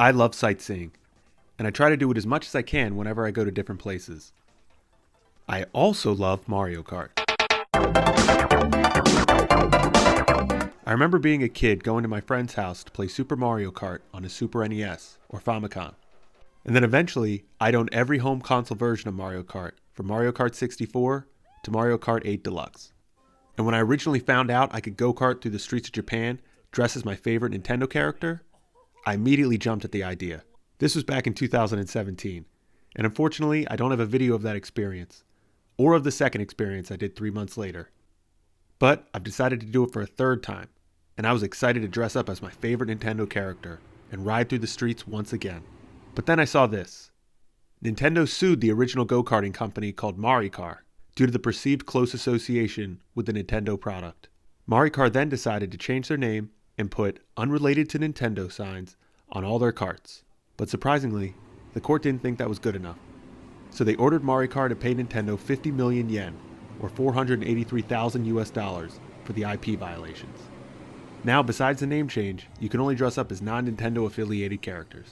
I love sightseeing, and I try to do it as much as I can whenever I go to different places. I also love Mario Kart. I remember being a kid going to my friend's house to play Super Mario Kart on a Super NES or Famicom. And then eventually, I'd own every home console version of Mario Kart, from Mario Kart 64 to Mario Kart 8 Deluxe. And when I originally found out I could go-kart through the streets of Japan dressed as my favorite Nintendo character, I immediately jumped at the idea. This was back in 2017, and unfortunately, I don't have a video of that experience, or of the second experience I did 3 months later. But I've decided to do it for a third time, and I was excited to dress up as my favorite Nintendo character and ride through the streets once again. But then I saw this. Nintendo sued the original go-karting company called Maricar due to the perceived close association with the Nintendo product. Maricar then decided to change their name and put "unrelated to Nintendo" signs on all their karts. But surprisingly, the court didn't think that was good enough. So they ordered Maricar to pay Nintendo 50 million yen, or $483,000 US, for the IP violations. Now, besides the name change, you can only dress up as non-Nintendo affiliated characters.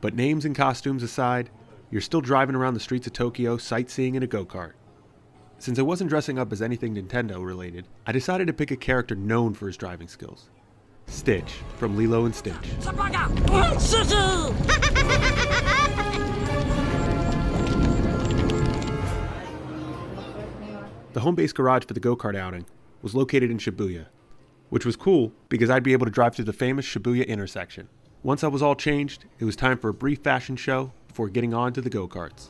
But names and costumes aside, you're still driving around the streets of Tokyo sightseeing in a go-kart. Since I wasn't dressing up as anything Nintendo related, I decided to pick a character known for his driving skills. Stitch, from Lilo and Stitch. The home base garage for the go-kart outing was located in Shibuya, which was cool because I'd be able to drive through the famous Shibuya intersection. Once I was all changed, it was time for a brief fashion show before getting on to the go-karts.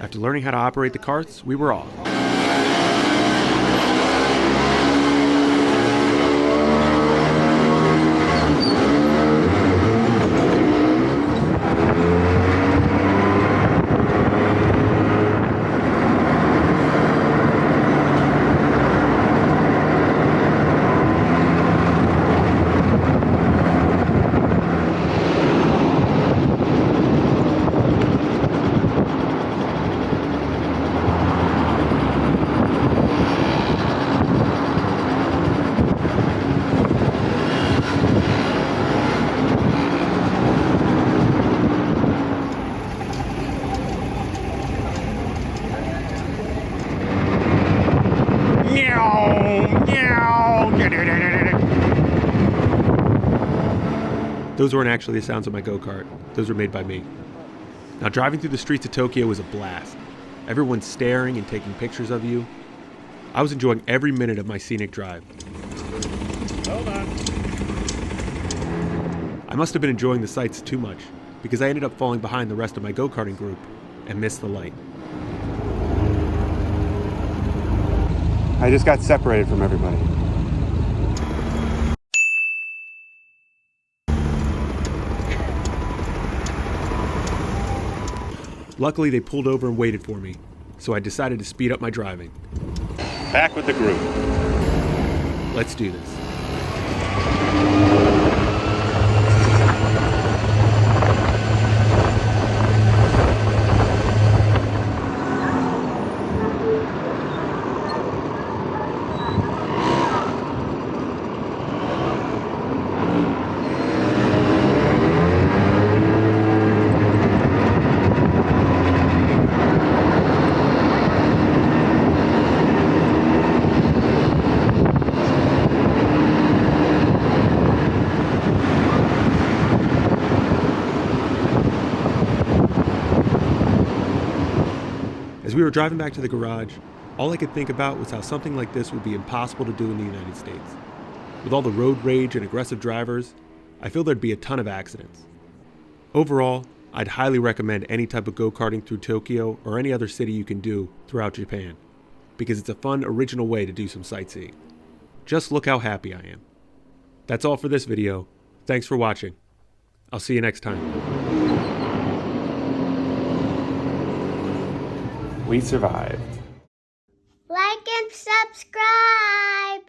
After learning how to operate the karts, we were off. Those weren't actually the sounds of my go-kart. Those were made by me. Now, driving through the streets of Tokyo was a blast. Everyone's staring and taking pictures of you. I was enjoying every minute of my scenic drive. Hold on. I must have been enjoying the sights too much, because I ended up falling behind the rest of my go-karting group and missed the light. I just got separated from everybody. Luckily, they pulled over and waited for me, so I decided to speed up my driving. Back with the group. Let's do this. As we were driving back to the garage, all I could think about was how something like this would be impossible to do in the United States. With all the road rage and aggressive drivers, I feel there'd be a ton of accidents. Overall, I'd highly recommend any type of go-karting through Tokyo or any other city you can do throughout Japan, because it's a fun, original way to do some sightseeing. Just look how happy I am. That's all for this video. Thanks for watching. I'll see you next time. We survived. Like and subscribe.